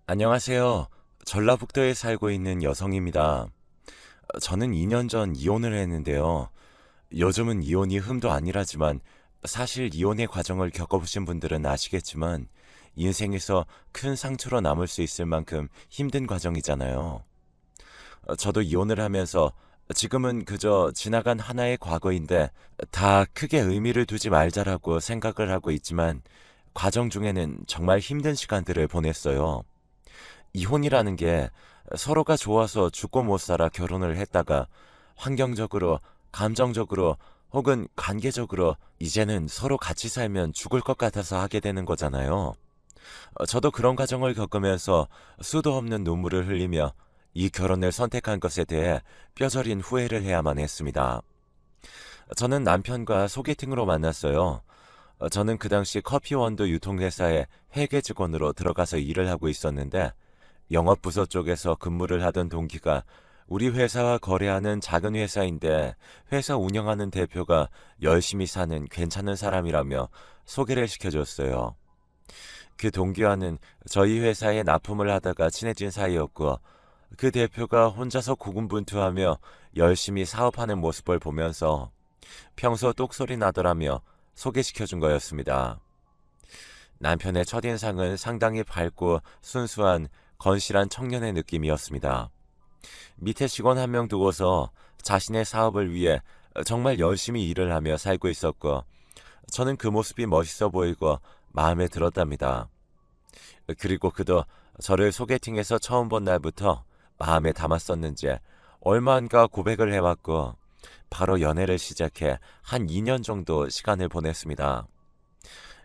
안녕하세요. 전라북도에 살고 있는 여성입니다. 저는 2년 전 이혼을 했는데요. 요즘은 이혼이 흠도 아니라지만 사실 이혼의 과정을 겪어보신 분들은 아시겠지만 인생에서 큰 상처로 남을 수 있을 만큼 힘든 과정이잖아요. 저도 이혼을 하면서 지금은 그저 지나간 하나의 과거인데 다 크게 의미를 두지 말자라고 생각을 하고 있지만 과정 중에는 정말 힘든 시간들을 보냈어요. 이혼이라는 게 서로가 좋아서 죽고 못 살아 결혼을 했다가 환경적으로, 감정적으로 혹은 관계적으로 이제는 서로 같이 살면 죽을 것 같아서 하게 되는 거잖아요. 저도 그런 과정을 겪으면서 수도 없는 눈물을 흘리며 이 결혼을 선택한 것에 대해 뼈저린 후회를 해야만 했습니다. 저는 남편과 소개팅으로 만났어요. 저는 그 당시 커피원두 유통회사에 회계 직원으로 들어가서 일을 하고 있었는데 영업부서 쪽에서 근무를 하던 동기가 우리 회사와 거래하는 작은 회사인데 회사 운영하는 대표가 열심히 사는 괜찮은 사람이라며 소개를 시켜줬어요. 그 동기와는 저희 회사에 납품을 하다가 친해진 사이였고 그 대표가 혼자서 고군분투하며 열심히 사업하는 모습을 보면서 평소 똑소리 나더라며 소개시켜준 거였습니다. 남편의 첫인상은 상당히 밝고 순수한 건실한 청년의 느낌이었습니다. 밑에 직원 한 명 두고서 자신의 사업을 위해 정말 열심히 일을 하며 살고 있었고, 저는 그 모습이 멋있어 보이고 마음에 들었답니다. 그리고 그도 저를 소개팅에서 처음 본 날부터 마음에 담았었는지 얼마 안가 고백을 해왔고, 바로 연애를 시작해 한 2년 정도 시간을 보냈습니다.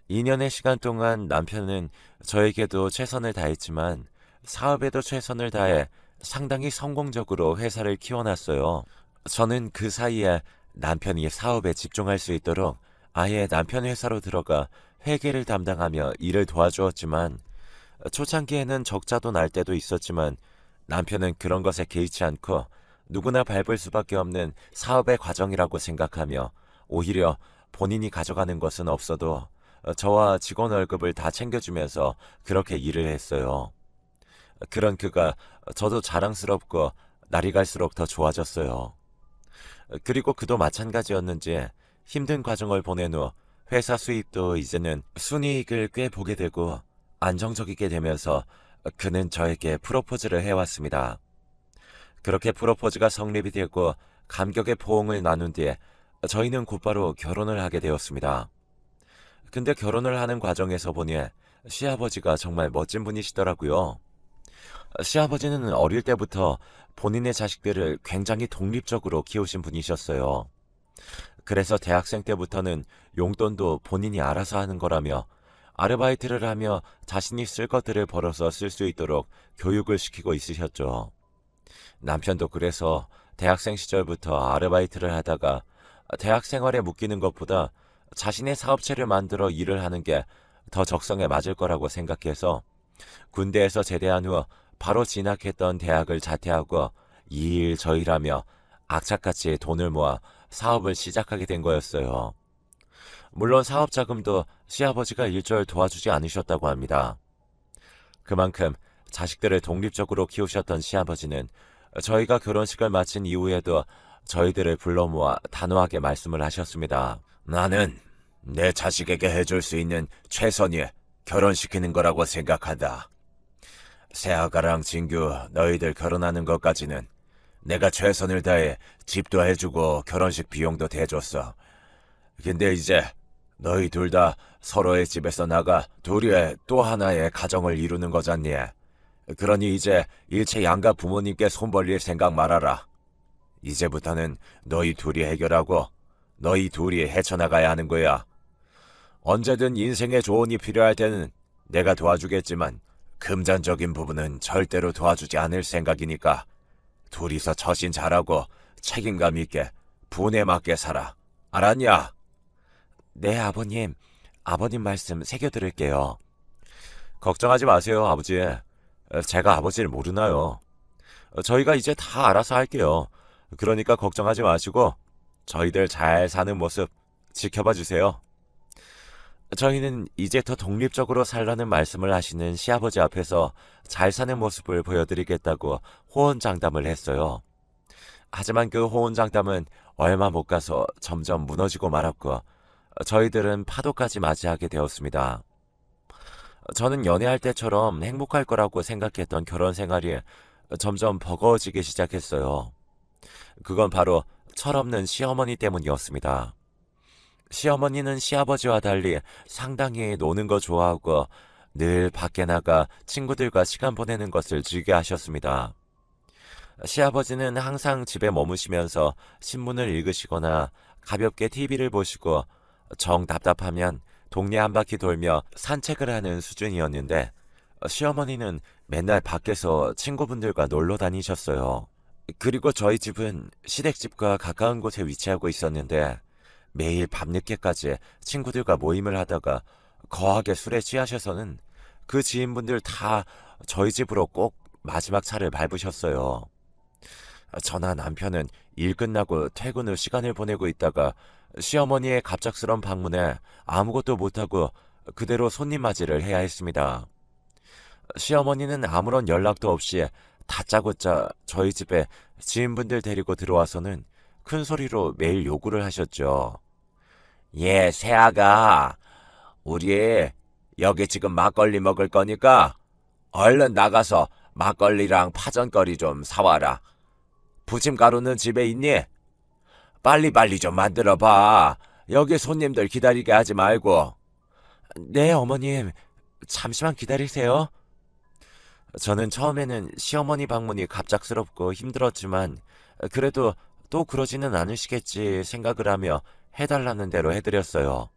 2년의 시간 동안 남편은 저에게도 최선을 다했지만 사업에도 최선을 다해 상당히 성공적으로 회사를 키워놨어요. 저는 그 사이에 남편이 사업에 집중할 수 있도록 아예 남편 회사로 들어가 회계를 담당하며 일을 도와주었지만 초창기에는 적자도 날 때도 있었지만 남편은 그런 것에 개의치 않고 누구나 밟을 수밖에 없는 사업의 과정이라고 생각하며 오히려 본인이 가져가는 것은 없어도 저와 직원 월급을 다 챙겨주면서 그렇게 일을 했어요. 그런 그가 저도 자랑스럽고 날이 갈수록 더 좋아졌어요. 그리고 그도 마찬가지였는지 힘든 과정을 보낸 후 회사 수입도 이제는 순이익을 꽤 보게 되고 안정적이게 되면서 그는 저에게 프로포즈를 해왔습니다. 그렇게 프로포즈가 성립이 되고 감격의 포옹을 나눈 뒤에 저희는 곧바로 결혼을 하게 되었습니다. 근데 결혼을 하는 과정에서 보니 시아버지가 정말 멋진 분이시더라고요. 시아버지는 어릴 때부터 본인의 자식들을 굉장히 독립적으로 키우신 분이셨어요. 그래서 대학생 때부터는 용돈도 본인이 알아서 하는 거라며 아르바이트를 하며 자신이 쓸 것들을 벌어서 쓸 수 있도록 교육을 시키고 있으셨죠. 남편도 그래서 대학생 시절부터 아르바이트를 하다가 대학 생활에 묶이는 것보다 자신의 사업체를 만들어 일을 하는 게 더 적성에 맞을 거라고 생각해서 군대에서 제대한 후 바로 진학했던 대학을 자퇴하고 이 일 저 일하며 악착같이 돈을 모아 사업을 시작하게 된 거였어요. 물론 사업 자금도 시아버지가 일절 도와주지 않으셨다고 합니다. 그만큼 자식들을 독립적으로 키우셨던 시아버지는 저희가 결혼식을 마친 이후에도 저희들을 불러 모아 단호하게 말씀을 하셨습니다. 나는 내 자식에게 해줄 수 있는 최선이 결혼시키는 거라고 생각한다. 새아가랑 진규 너희들 결혼하는 것까지는 내가 최선을 다해 집도 해주고 결혼식 비용도 대줬어. 근데 이제 너희 둘 다 서로의 집에서 나가 둘이 또 하나의 가정을 이루는 거잖니. 그러니 이제 일체 양가 부모님께 손 벌릴 생각 말아라. 이제부터는 너희 둘이 해결하고 너희 둘이 헤쳐나가야 하는 거야. 언제든 인생의 조언이 필요할 때는 내가 도와주겠지만 금전적인 부분은 절대로 도와주지 않을 생각이니까 둘이서 처신 잘하고 책임감 있게 분에 맞게 살아. 알았냐? 네, 아버님. 아버님 말씀 새겨들을게요. 걱정하지 마세요, 아버지. 제가 아버지를 모르나요? 저희가 이제 다 알아서 할게요. 그러니까 걱정하지 마시고 저희들 잘 사는 모습 지켜봐 주세요. 저희는 이제 더 독립적으로 살라는 말씀을 하시는 시아버지 앞에서 잘 사는 모습을 보여드리겠다고 호언장담을 했어요. 하지만 그 호언장담은 얼마 못 가서 점점 무너지고 말았고 저희들은 파도까지 맞이하게 되었습니다. 저는 연애할 때처럼 행복할 거라고 생각했던 결혼 생활이 점점 버거워지기 시작했어요. 그건 바로 철없는 시어머니 때문이었습니다. 시어머니는 시아버지와 달리 상당히 노는 거 좋아하고 늘 밖에 나가 친구들과 시간 보내는 것을 즐겨 하셨습니다. 시아버지는 항상 집에 머무시면서 신문을 읽으시거나 가볍게 TV를 보시고 정 답답하면 동네 한 바퀴 돌며 산책을 하는 수준이었는데 시어머니는 맨날 밖에서 친구분들과 놀러 다니셨어요. 그리고 저희 집은 시댁집과 가까운 곳에 위치하고 있었는데 매일 밤늦게까지 친구들과 모임을 하다가 거하게 술에 취하셔서는 그 지인분들 다 저희 집으로 꼭 마지막 차를 밟으셨어요. 저나 남편은 일 끝나고 퇴근 후 시간을 보내고 있다가 시어머니의 갑작스런 방문에 아무것도 못하고 그대로 손님 맞이를 해야 했습니다. 시어머니는 아무런 연락도 없이 다짜고짜 저희 집에 지인분들 데리고 들어와서는 큰 소리로 매일 요구를 하셨죠. 예, 새아가, 우리 여기 지금 막걸리 먹을 거니까 얼른 나가서 막걸리랑 파전거리 좀 사와라. 부침가루는 집에 있니? 빨리빨리 좀 만들어봐. 여기 손님들 기다리게 하지 말고. 네, 어머님. 잠시만 기다리세요. 저는 처음에는 시어머니 방문이 갑작스럽고 힘들었지만 그래도 또 그러지는 않으시겠지 생각을 하며 해달라는 대로 해드렸어요.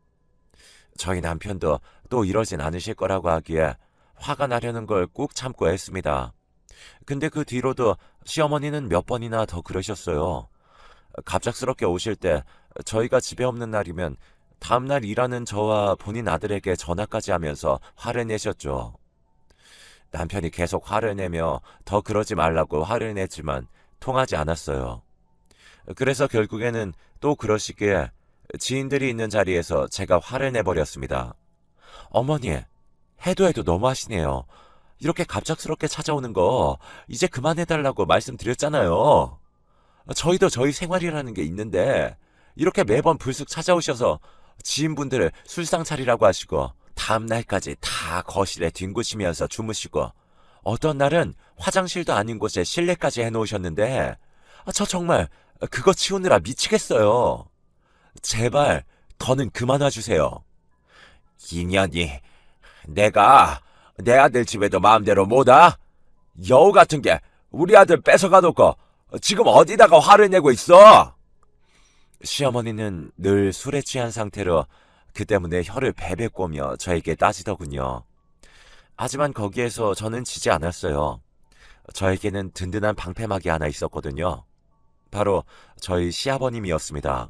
저희 남편도 또 이러진 않으실 거라고 하기에 화가 나려는 걸 꾹 참고 했습니다. 근데 그 뒤로도 시어머니는 몇 번이나 더 그러셨어요. 갑작스럽게 오실 때 저희가 집에 없는 날이면 다음날 일하는 저와 본인 아들에게 전화까지 하면서 화를 내셨죠. 남편이 계속 화를 내며 더 그러지 말라고 화를 냈지만 통하지 않았어요. 그래서 결국에는 또 그러시기에 지인들이 있는 자리에서 제가 화를 내버렸습니다. 어머니, 해도 너무하시네요. 이렇게 갑작스럽게 찾아오는 거 이제 그만해달라고 말씀드렸잖아요. 저희도 저희 생활이라는 게 있는데 이렇게 매번 불쑥 찾아오셔서 지인분들을 술상 차리라고 하시고 다음 날까지 다 거실에 뒹구시면서 주무시고 어떤 날은 화장실도 아닌 곳에 실내까지 해놓으셨는데 저 정말 그거 치우느라 미치겠어요. 제발 더는 그만 와주세요. 인연이 내가 내 아들 집에도 마음대로 못 와? 여우 같은 게 우리 아들 뺏어가 놓고 지금 어디다가 화를 내고 있어? 시어머니는 늘 술에 취한 상태로 그 때문에 혀를 베베 꼬며 저에게 따지더군요. 하지만 거기에서 저는 지지 않았어요. 저에게는 든든한 방패막이 하나 있었거든요. 바로 저희 시아버님이었습니다.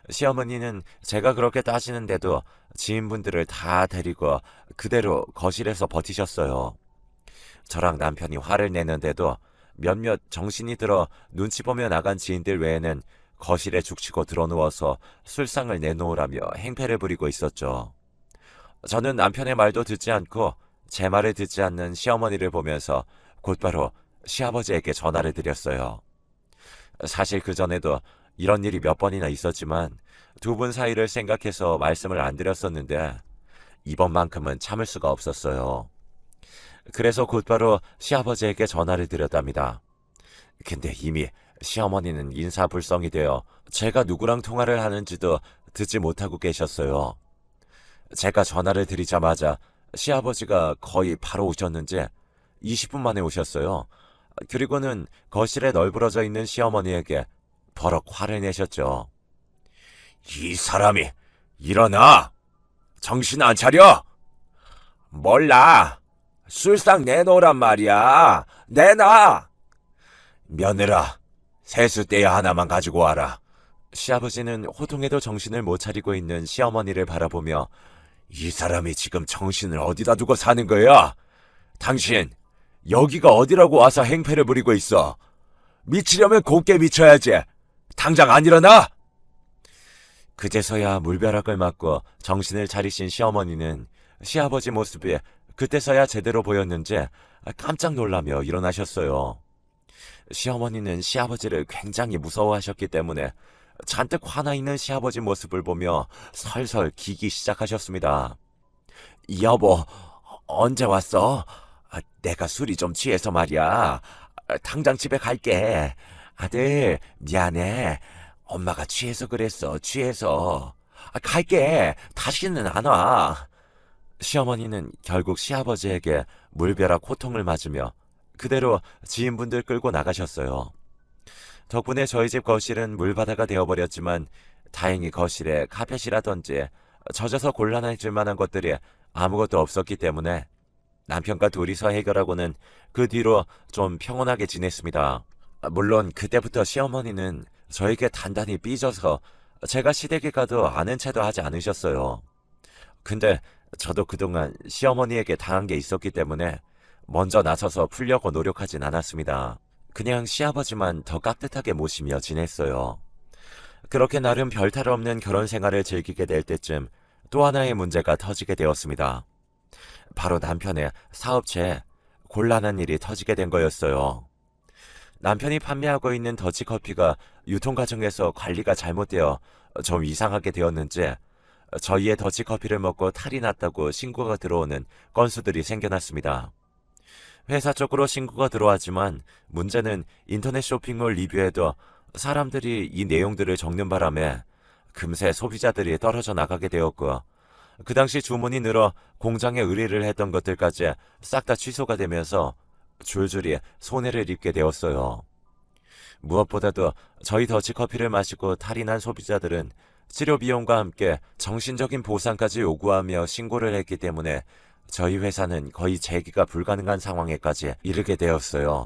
시어머니는 제가 그렇게 따지는데도 지인분들을 다 데리고 그대로 거실에서 버티셨어요. 저랑 남편이 화를 내는데도 몇몇 정신이 들어 눈치 보며 나간 지인들 외에는 거실에 죽치고 들어누워서 술상을 내놓으라며 행패를 부리고 있었죠. 저는 남편의 말도 듣지 않고 제 말을 듣지 않는 시어머니를 보면서 곧바로 시아버지에게 전화를 드렸어요. 사실 그전에도 이런 일이 몇 번이나 있었지만 두 분 사이를 생각해서 말씀을 안 드렸었는데 이번만큼은 참을 수가 없었어요. 그래서 곧바로 시아버지에게 전화를 드렸답니다. 근데 이미 시어머니는 인사불성이 되어 제가 누구랑 통화를 하는지도 듣지 못하고 계셨어요. 제가 전화를 드리자마자 시아버지가 거의 바로 오셨는지 20분 만에 오셨어요. 그리고는 거실에 널브러져 있는 시어머니에게 버럭 화를 내셨죠. 이 사람이 일어나! 정신 안 차려! 몰라! 술상 내놓으란 말이야! 내놔! 며느라, 세숫대야 하나만 가지고 와라. 시아버지는 호통에도 정신을 못 차리고 있는 시어머니를 바라보며 이 사람이 지금 정신을 어디다 두고 사는 거야? 당신, 여기가 어디라고 와서 행패를 부리고 있어? 미치려면 곱게 미쳐야지. 당장 안 일어나? 그제서야 물벼락을 맞고 정신을 차리신 시어머니는 시아버지 모습이 그때서야 제대로 보였는지 깜짝 놀라며 일어나셨어요. 시어머니는 시아버지를 굉장히 무서워하셨기 때문에 잔뜩 화나 있는 시아버지 모습을 보며 설설 기기 시작하셨습니다. 여보, 언제 왔어? 내가 술이 좀 취해서 말이야. 당장 집에 갈게. 아들, 미안해. 엄마가 취해서 그랬어, 취해서. 갈게. 다시는 안 와. 시어머니는 결국 시아버지에게 물벼락 호통을 맞으며 그대로 지인분들 끌고 나가셨어요. 덕분에 저희 집 거실은 물바다가 되어버렸지만 다행히 거실에 카펫이라든지 젖어서 곤란해질 만한 것들이 아무것도 없었기 때문에 남편과 둘이서 해결하고는 그 뒤로 좀 평온하게 지냈습니다. 물론 그때부터 시어머니는 저에게 단단히 삐져서 제가 시댁에 가도 아는 체도 하지 않으셨어요. 근데 저도 그동안 시어머니에게 당한 게 있었기 때문에 먼저 나서서 풀려고 노력하진 않았습니다. 그냥 시아버지만 더 깍듯하게 모시며 지냈어요. 그렇게 나름 별탈 없는 결혼 생활을 즐기게 될 때쯤 또 하나의 문제가 터지게 되었습니다. 바로 남편의 사업체에 곤란한 일이 터지게 된 거였어요. 남편이 판매하고 있는 더치커피가 유통 과정에서 관리가 잘못되어 좀 이상하게 되었는지 저희의 더치커피를 먹고 탈이 났다고 신고가 들어오는 건수들이 생겨났습니다. 회사 쪽으로 신고가 들어왔지만 문제는 인터넷 쇼핑몰 리뷰에도 사람들이 이 내용들을 적는 바람에 금세 소비자들이 떨어져 나가게 되었고 그 당시 주문이 늘어 공장에 의뢰를 했던 것들까지 싹 다 취소가 되면서 줄줄이 손해를 입게 되었어요. 무엇보다도 저희 더치커피를 마시고 탈이 난 소비자들은 치료 비용과 함께 정신적인 보상까지 요구하며 신고를 했기 때문에 저희 회사는 거의 재기가 불가능한 상황에까지 이르게 되었어요.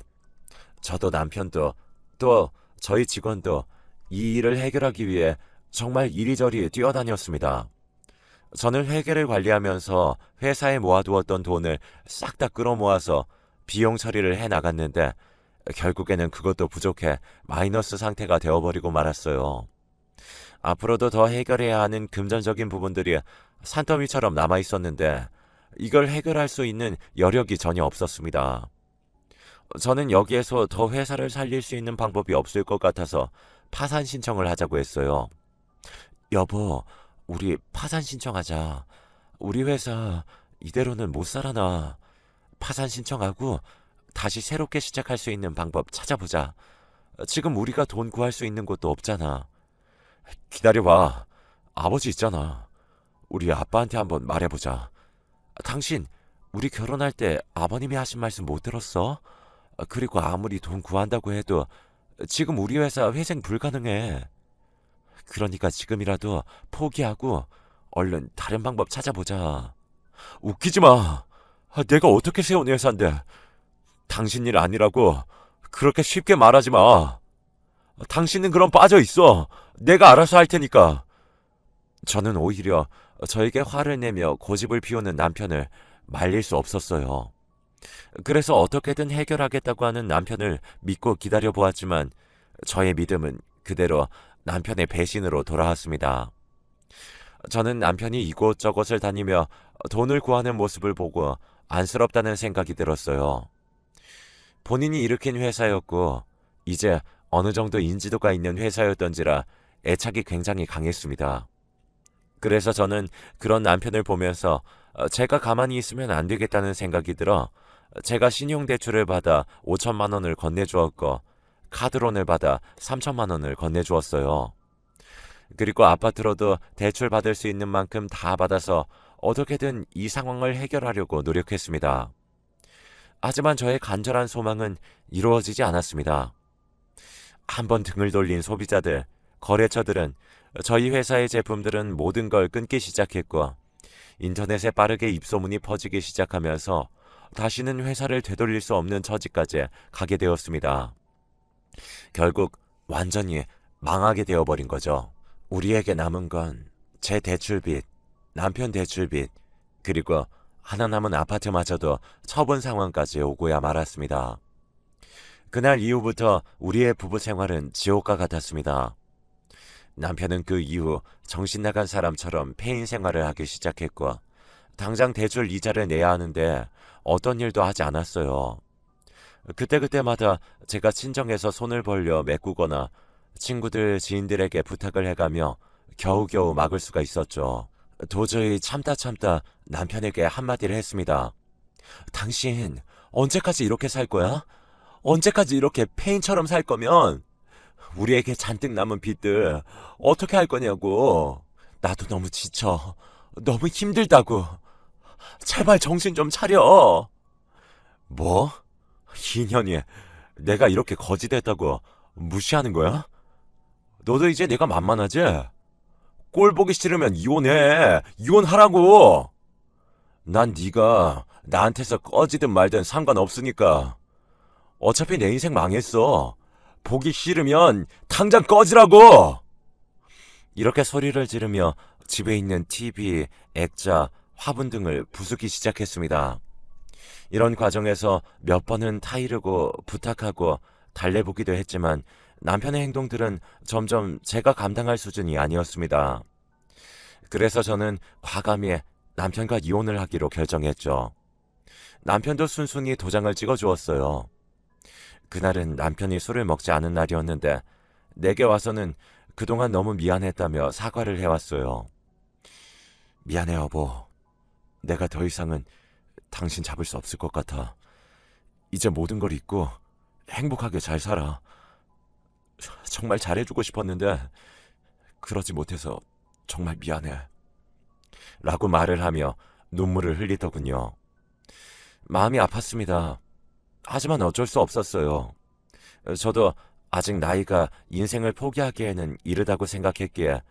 저도 남편도 또 저희 직원도 이 일을 해결하기 위해 정말 이리저리 뛰어다녔습니다. 저는 회계를 관리하면서 회사에 모아두었던 돈을 싹 다 끌어모아서 비용 처리를 해나갔는데 결국에는 그것도 부족해 마이너스 상태가 되어버리고 말았어요. 앞으로도 더 해결해야 하는 금전적인 부분들이 산더미처럼 남아있었는데 이걸 해결할 수 있는 여력이 전혀 없었습니다. 저는 여기에서 더 회사를 살릴 수 있는 방법이 없을 것 같아서 파산 신청을 하자고 했어요. 여보, 우리 파산 신청하자. 우리 회사 이대로는 못 살아나. 파산 신청하고 다시 새롭게 시작할 수 있는 방법 찾아보자. 지금 우리가 돈 구할 수 있는 곳도 없잖아. 기다려봐. 아버지 있잖아. 우리 아빠한테 한번 말해보자. 당신 우리 결혼할 때 아버님이 하신 말씀 못 들었어? 그리고 아무리 돈 구한다고 해도 지금 우리 회사 회생 불가능해. 그러니까 지금이라도 포기하고 얼른 다른 방법 찾아보자. 웃기지 마. 내가 어떻게 세운 회사인데 당신 일 아니라고 그렇게 쉽게 말하지 마. 당신은 그럼 빠져 있어. 내가 알아서 할 테니까. 저는 오히려 저에게 화를 내며 고집을 피우는 남편을 말릴 수 없었어요. 그래서 어떻게든 해결하겠다고 하는 남편을 믿고 기다려 보았지만 저의 믿음은 그대로 남편의 배신으로 돌아왔습니다. 저는 남편이 이곳저곳을 다니며 돈을 구하는 모습을 보고 안쓰럽다는 생각이 들었어요. 본인이 일으킨 회사였고 이제 어느 정도 인지도가 있는 회사였던지라 애착이 굉장히 강했습니다. 그래서 저는 그런 남편을 보면서 제가 가만히 있으면 안 되겠다는 생각이 들어 제가 신용대출을 받아 5천만 원을 건네주었고 카드론을 받아 3천만 원을 건네주었어요. 그리고 아파트로도 대출 받을 수 있는 만큼 다 받아서 어떻게든 이 상황을 해결하려고 노력했습니다. 하지만 저의 간절한 소망은 이루어지지 않았습니다. 한번 등을 돌린 소비자들, 거래처들은 저희 회사의 제품들은 모든 걸 끊기 시작했고 인터넷에 빠르게 입소문이 퍼지기 시작하면서 다시는 회사를 되돌릴 수 없는 처지까지 가게 되었습니다. 결국 완전히 망하게 되어버린 거죠. 우리에게 남은 건 제 대출빚, 남편 대출빚, 그리고 하나 남은 아파트마저도 처분 상황까지 오고야 말았습니다. 그날 이후부터 우리의 부부 생활은 지옥과 같았습니다. 남편은 그 이후 정신 나간 사람처럼 폐인 생활을 하기 시작했고, 당장 대출 이자를 내야 하는데 어떤 일도 하지 않았어요. 그때그때마다 제가 친정에서 손을 벌려 메꾸거나 친구들, 지인들에게 부탁을 해가며 겨우겨우 막을 수가 있었죠. 도저히 참다 남편에게 한마디를 했습니다. 당신 언제까지 이렇게 살 거야? 언제까지 이렇게 폐인처럼 살 거면 우리에게 잔뜩 남은 빚들 어떻게 할 거냐고. 나도 너무 지쳐. 너무 힘들다고. 제발 정신 좀 차려. 뭐? 2년이 내가 이렇게 거지됐다고 무시하는 거야? 너도 이제 내가 만만하지? 꼴 보기 싫으면 이혼해. 이혼하라고. 난 네가 나한테서 꺼지든 말든 상관없으니까. 어차피 내 인생 망했어. 보기 싫으면 당장 꺼지라고. 이렇게 소리를 지르며 집에 있는 TV, 액자, 화분 등을 부수기 시작했습니다. 이런 과정에서 몇 번은 타이르고 부탁하고 달래보기도 했지만 남편의 행동들은 점점 제가 감당할 수준이 아니었습니다. 그래서 저는 과감히 남편과 이혼을 하기로 결정했죠. 남편도 순순히 도장을 찍어주었어요. 그날은 남편이 술을 먹지 않은 날이었는데 내게 와서는 그동안 너무 미안했다며 사과를 해왔어요. 미안해 여보. 내가 더 이상은 당신 잡을 수 없을 것 같아. 이제 모든 걸 잊고 행복하게 잘 살아. 정말 잘해주고 싶었는데 그러지 못해서 정말 미안해. 라고 말을 하며 눈물을 흘리더군요. 마음이 아팠습니다. 하지만 어쩔 수 없었어요. 저도 아직 나이가 인생을 포기하기에는 이르다고 생각했기에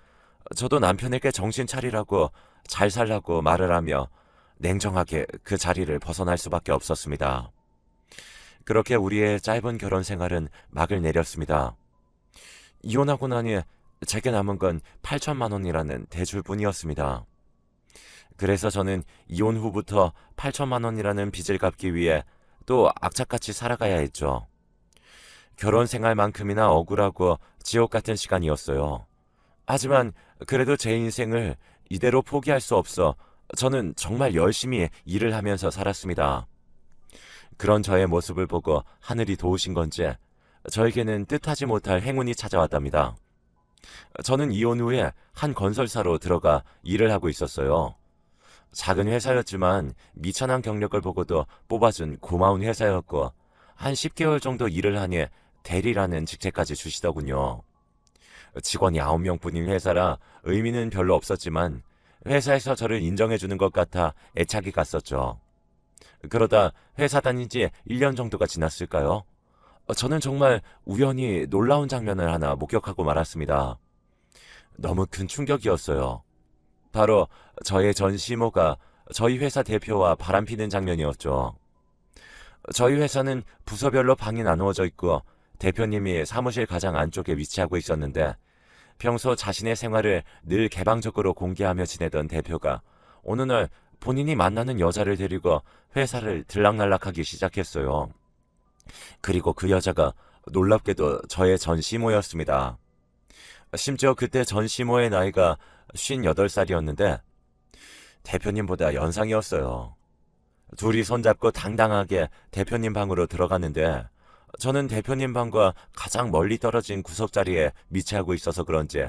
저도 남편에게 정신 차리라고 잘 살라고 말을 하며 냉정하게 그 자리를 벗어날 수밖에 없었습니다. 그렇게 우리의 짧은 결혼 생활은 막을 내렸습니다. 이혼하고 나니 제게 남은 건 8천만 원이라는 대출뿐이었습니다. 그래서 저는 이혼 후부터 8천만 원이라는 빚을 갚기 위해 또 악착같이 살아가야 했죠. 결혼 생활만큼이나 억울하고 지옥 같은 시간이었어요. 하지만 그래도 제 인생을 이대로 포기할 수 없어 저는 정말 열심히 일을 하면서 살았습니다. 그런 저의 모습을 보고 하늘이 도우신 건지 저에게는 뜻하지 못할 행운이 찾아왔답니다. 저는 이혼 후에 한 건설사로 들어가 일을 하고 있었어요. 작은 회사였지만 미천한 경력을 보고도 뽑아준 고마운 회사였고 한 10개월 정도 일을 하니 대리라는 직책까지 주시더군요. 직원이 9명뿐인 회사라 의미는 별로 없었지만 회사에서 저를 인정해주는 것 같아 애착이 갔었죠. 그러다 회사 다닌 지 1년 정도가 지났을까요? 저는 정말 우연히 놀라운 장면을 하나 목격하고 말았습니다. 너무 큰 충격이었어요. 바로 저의 전 시모가 저희 회사 대표와 바람피는 장면이었죠. 저희 회사는 부서별로 방이 나누어져 있고 대표님이 사무실 가장 안쪽에 위치하고 있었는데 평소 자신의 생활을 늘 개방적으로 공개하며 지내던 대표가 어느 날 본인이 만나는 여자를 데리고 회사를 들락날락하기 시작했어요. 그리고 그 여자가 놀랍게도 저의 전 시모였습니다. 심지어 그때 전 시모의 나이가 58살이었는데 대표님보다 연상이었어요. 둘이 손잡고 당당하게 대표님 방으로 들어갔는데 저는 대표님 방과 가장 멀리 떨어진 구석자리에 위치하고 있어서 그런지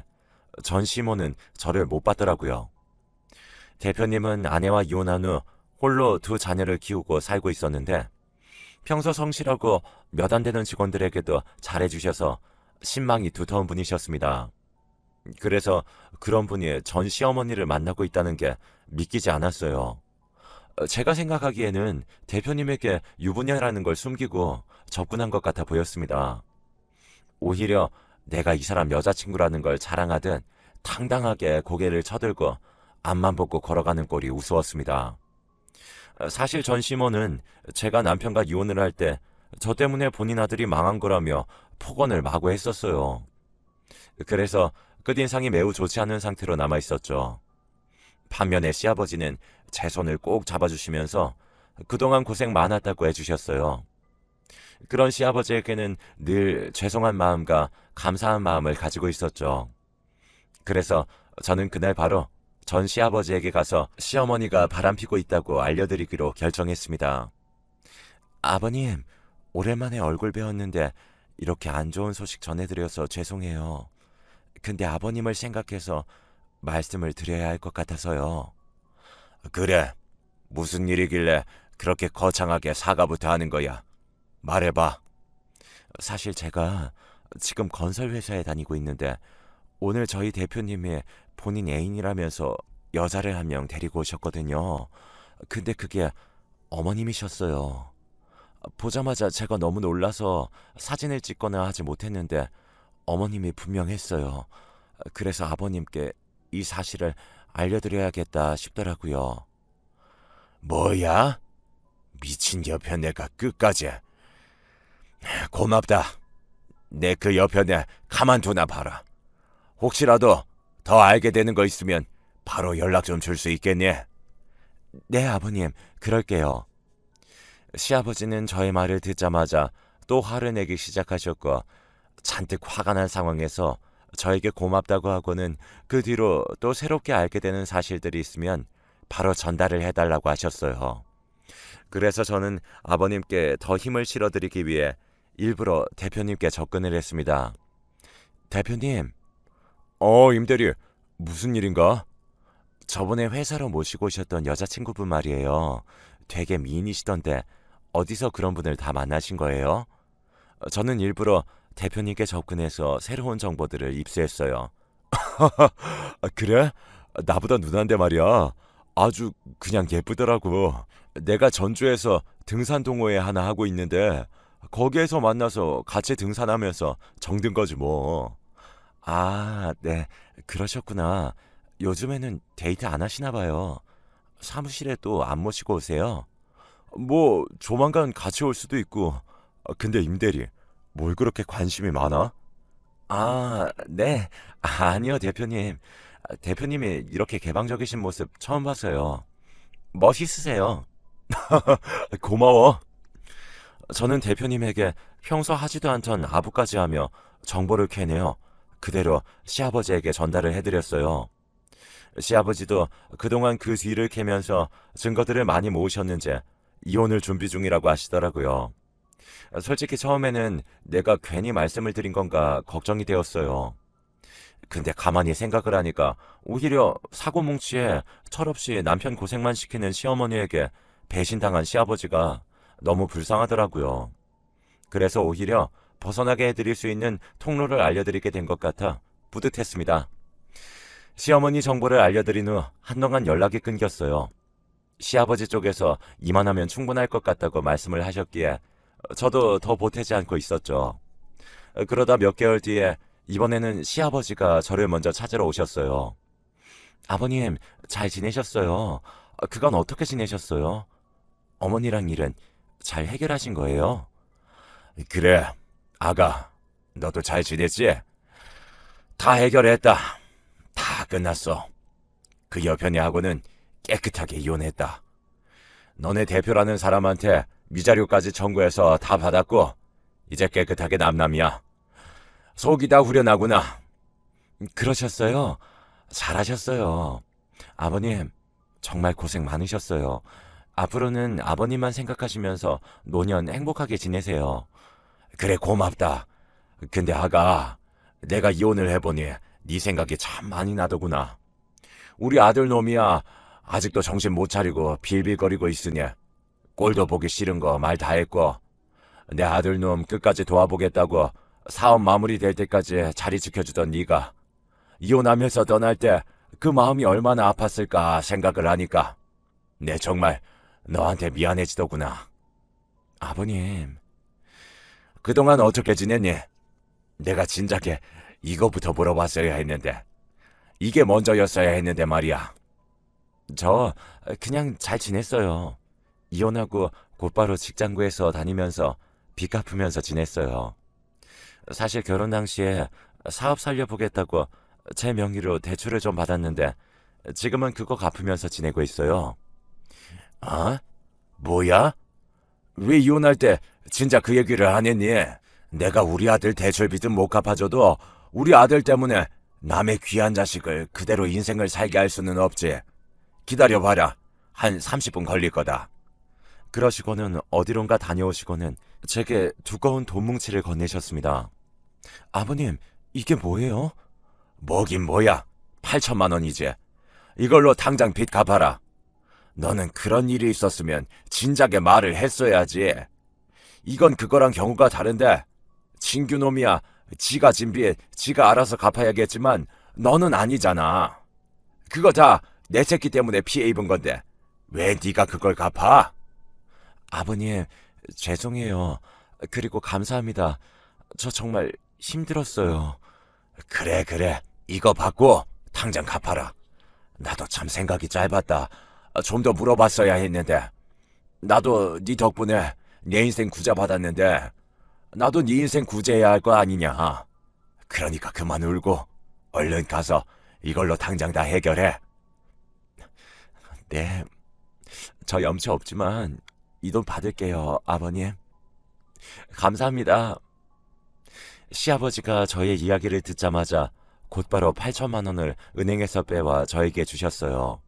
전 시모는 저를 못 봤더라고요. 대표님은 아내와 이혼한 후 홀로 2자녀를 키우고 살고 있었는데 평소 성실하고 몇 안 되는 직원들에게도 잘해주셔서 신망이 두터운 분이셨습니다. 그래서 그런 분이 전 시어머니를 만나고 있다는 게 믿기지 않았어요. 제가 생각하기에는 대표님에게 유부녀라는 걸 숨기고 접근한 것 같아 보였습니다. 오히려 내가 이 사람 여자친구라는 걸 자랑하듯 당당하게 고개를 쳐들고 앞만 보고 걸어가는 꼴이 우스웠습니다. 사실 전 시모는 제가 남편과 이혼을 할 때 저 때문에 본인 아들이 망한 거라며 폭언을 마구 했었어요. 그래서 끝인상이 매우 좋지 않은 상태로 남아 있었죠. 반면에 시아버지는 제 손을 꼭 잡아주시면서 그동안 고생 많았다고 해주셨어요. 그런 시아버지에게는 늘 죄송한 마음과 감사한 마음을 가지고 있었죠. 그래서 저는 그날 바로 전 시아버지에게 가서 시어머니가 바람피고 있다고 알려드리기로 결정했습니다. 아버님, 오랜만에 얼굴 뵈었는데 이렇게 안 좋은 소식 전해드려서 죄송해요. 근데 아버님을 생각해서 말씀을 드려야 할 것 같아서요. 그래, 무슨 일이길래 그렇게 거창하게 사과부터 하는 거야? 말해봐. 사실 제가 지금 건설회사에 다니고 있는데 오늘 저희 대표님이 본인 애인이라면서 여자를 한 명 데리고 오셨거든요. 근데 그게 어머님이셨어요. 보자마자 제가 너무 놀라서 사진을 찍거나 하지 못했는데 어머님이 분명했어요. 그래서 아버님께 이 사실을 알려드려야겠다 싶더라고요. 뭐야? 미친 여편네가 끝까지. 고맙다. 내 그 여편네 가만두나 봐라. 혹시라도 더 알게 되는 거 있으면 바로 연락 좀 줄 수 있겠니? 네, 아버님. 그럴게요. 시아버지는 저의 말을 듣자마자 또 화를 내기 시작하셨고 잔뜩 화가 난 상황에서 저에게 고맙다고 하고는 그 뒤로 또 새롭게 알게 되는 사실들이 있으면 바로 전달을 해달라고 하셨어요. 그래서 저는 아버님께 더 힘을 실어드리기 위해 일부러 대표님께 접근을 했습니다. 대표님, 임대리, 무슨 일인가? 저번에 회사로 모시고 오셨던 여자친구분 말이에요. 되게 미인이시던데 어디서 그런 분을 다 만나신 거예요? 저는 일부러 대표님께 접근해서 새로운 정보들을 입수했어요. 그래? 나보다 누난데 말이야. 아주 그냥 예쁘더라고. 내가 전주에서 등산 동호회 하나 하고 있는데 거기에서 만나서 같이 등산하면서 정든 거지 뭐. 아, 네. 그러셨구나. 요즘에는 데이트 안 하시나 봐요. 사무실에 또 안 모시고 오세요? 뭐 조만간 같이 올 수도 있고. 근데 임대리, 뭘 그렇게 관심이 많아? 아, 네. 아니요, 대표님. 대표님이 이렇게 개방적이신 모습 처음 봤어요. 멋있으세요. 고마워. 저는 대표님에게 평소 하지도 않던 아부까지 하며 정보를 캐내어 그대로 시아버지에게 전달을 해드렸어요. 시아버지도 그동안 그 뒤를 캐면서 증거들을 많이 모으셨는지 이혼을 준비 중이라고 하시더라고요. 솔직히 처음에는 내가 괜히 말씀을 드린 건가 걱정이 되었어요. 근데 가만히 생각을 하니까 오히려 사고뭉치에 철없이 남편 고생만 시키는 시어머니에게 배신당한 시아버지가 너무 불쌍하더라고요. 그래서 오히려 벗어나게 해드릴 수 있는 통로를 알려드리게 된 것 같아 뿌듯했습니다. 시어머니 정보를 알려드린 후 한동안 연락이 끊겼어요. 시아버지 쪽에서 이만하면 충분할 것 같다고 말씀을 하셨기에 저도 더 보태지 않고 있었죠. 그러다 몇 개월 뒤에 이번에는 시아버지가 저를 먼저 찾으러 오셨어요. 아버님, 잘 지내셨어요? 그건 어떻게 지내셨어요? 어머니랑 일은 잘 해결하신 거예요? 그래, 아가, 너도 잘 지냈지? 다 해결했다. 다 끝났어. 그 여편이하고는 깨끗하게 이혼했다. 너네 대표라는 사람한테 미자료까지 청구해서 다 받았고 이제 깨끗하게 남남이야. 속이 다 후련하구나. 그러셨어요? 잘하셨어요. 아버님, 정말 고생 많으셨어요. 앞으로는 아버님만 생각하시면서 노년 행복하게 지내세요. 그래, 고맙다. 근데 아가, 내가 이혼을 해보니 네 생각이 참 많이 나더구나. 우리 아들 놈이야 아직도 정신 못 차리고 빌빌거리고 있으니 꼴도 보기 싫은 거 말 다 했고 내 아들 놈 끝까지 도와보겠다고 사업 마무리될 때까지 자리 지켜주던 네가 이혼하면서 떠날 때 그 마음이 얼마나 아팠을까 생각을 하니까 내 정말 너한테 미안해지더구나. 아버님, 그동안 어떻게 지냈니? 내가 진작에 이거부터 물어봤어야 했는데 이게 먼저였어야 했는데 말이야. 저 그냥 잘 지냈어요. 이혼하고 곧바로 직장 구해서 다니면서 빚 갚으면서 지냈어요. 사실 결혼 당시에 사업 살려보겠다고 제 명의로 대출을 좀 받았는데 지금은 그거 갚으면서 지내고 있어요. 아? 뭐야? 왜 이혼할 때 진짜 그 얘기를 안 했니? 내가 우리 아들 대출 빚은 못 갚아줘도 우리 아들 때문에 남의 귀한 자식을 그대로 인생을 살게 할 수는 없지. 기다려봐라. 한 30분 걸릴 거다. 그러시고는 어디론가 다녀오시고는 제게 두꺼운 돈 뭉치를 건네셨습니다. 아버님, 이게 뭐예요? 뭐긴 뭐야. 8천만 원이지. 이걸로 당장 빚 갚아라. 너는 그런 일이 있었으면 진작에 말을 했어야지. 이건 그거랑 경우가 다른데, 진규 놈이야. 지가 진 빚 지가 알아서 갚아야겠지만 너는 아니잖아. 그거 다 내 새끼 때문에 피해 입은 건데 왜 네가 그걸 갚아? 아버님, 죄송해요. 그리고 감사합니다. 저 정말 힘들었어요. 그래. 이거 받고 당장 갚아라. 나도 참 생각이 짧았다. 좀 더 물어봤어야 했는데. 나도 네 덕분에 내 인생 구제받았는데 나도 네 인생 구제해야 할 거 아니냐. 그러니까 그만 울고 얼른 가서 이걸로 당장 다 해결해. 네, 저 염치 없지만 이 돈 받을게요, 아버님. 감사합니다. 시아버지가 저의 이야기를 듣자마자 곧바로 8천만 원을 은행에서 빼와 저에게 주셨어요.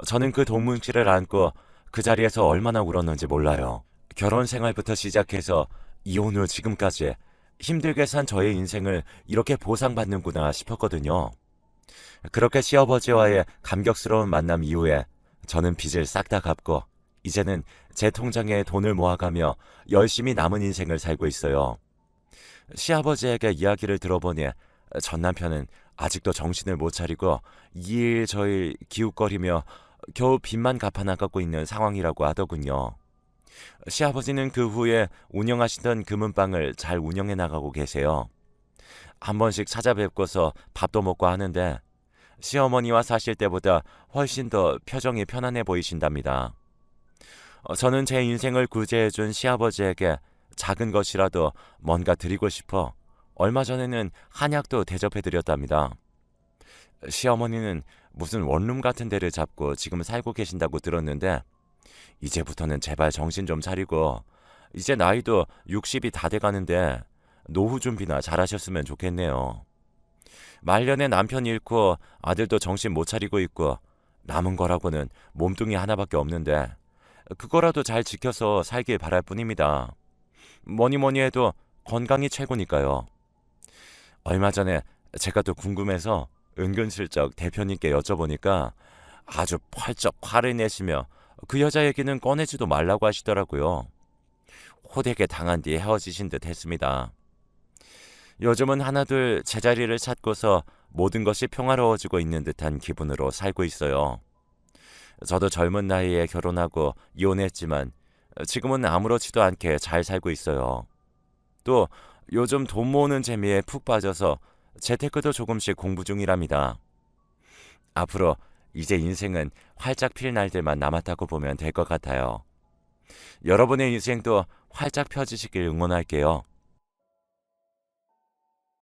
저는 그 돈 뭉치를 안고 그 자리에서 얼마나 울었는지 몰라요. 결혼 생활부터 시작해서 이혼 후 지금까지 힘들게 산 저의 인생을 이렇게 보상받는구나 싶었거든요. 그렇게 시아버지와의 감격스러운 만남 이후에 저는 빚을 싹 다 갚고 이제는 제 통장에 돈을 모아가며 열심히 남은 인생을 살고 있어요. 시아버지에게 이야기를 들어보니 전 남편은 아직도 정신을 못 차리고 이 일 저 일 기웃거리며 겨우 빚만 갚아 나가고 있는 상황이라고 하더군요. 시아버지는 그 후에 운영하시던 금은방을 잘 운영해 나가고 계세요. 한 번씩 찾아뵙고서 밥도 먹고 하는데 시어머니와 사실 때보다 훨씬 더 표정이 편안해 보이신답니다. 저는 제 인생을 구제해준 시아버지에게 작은 것이라도 뭔가 드리고 싶어 얼마 전에는 한약도 대접해드렸답니다. 시어머니는 무슨 원룸 같은 데를 잡고 지금 살고 계신다고 들었는데 이제부터는 제발 정신 좀 차리고 이제 나이도 60이 다 돼가는데 노후 준비나 잘하셨으면 좋겠네요. 말년에 남편 잃고 아들도 정신 못 차리고 있고 남은 거라고는 몸뚱이 하나밖에 없는데 그거라도 잘 지켜서 살길 바랄 뿐입니다. 뭐니 해도 건강이 최고니까요. 얼마 전에 제가 또 궁금해서 은근슬쩍 대표님께 여쭤보니까 아주 펄쩍 화를 내시며 그 여자 얘기는 꺼내지도 말라고 하시더라고요. 호되게 당한 뒤 헤어지신 듯 했습니다. 요즘은 하나둘 제자리를 찾고서 모든 것이 평화로워지고 있는 듯한 기분으로 살고 있어요. 저도 젊은 나이에 결혼하고 이혼했지만 지금은 아무렇지도 않게 잘 살고 있어요. 또 요즘 돈 모으는 재미에 푹 빠져서 재테크도 조금씩 공부 중이랍니다. 앞으로 이제 인생은 활짝 필 날들만 남았다고 보면 될 것 같아요. 여러분의 인생도 활짝 펴지시길 응원할게요.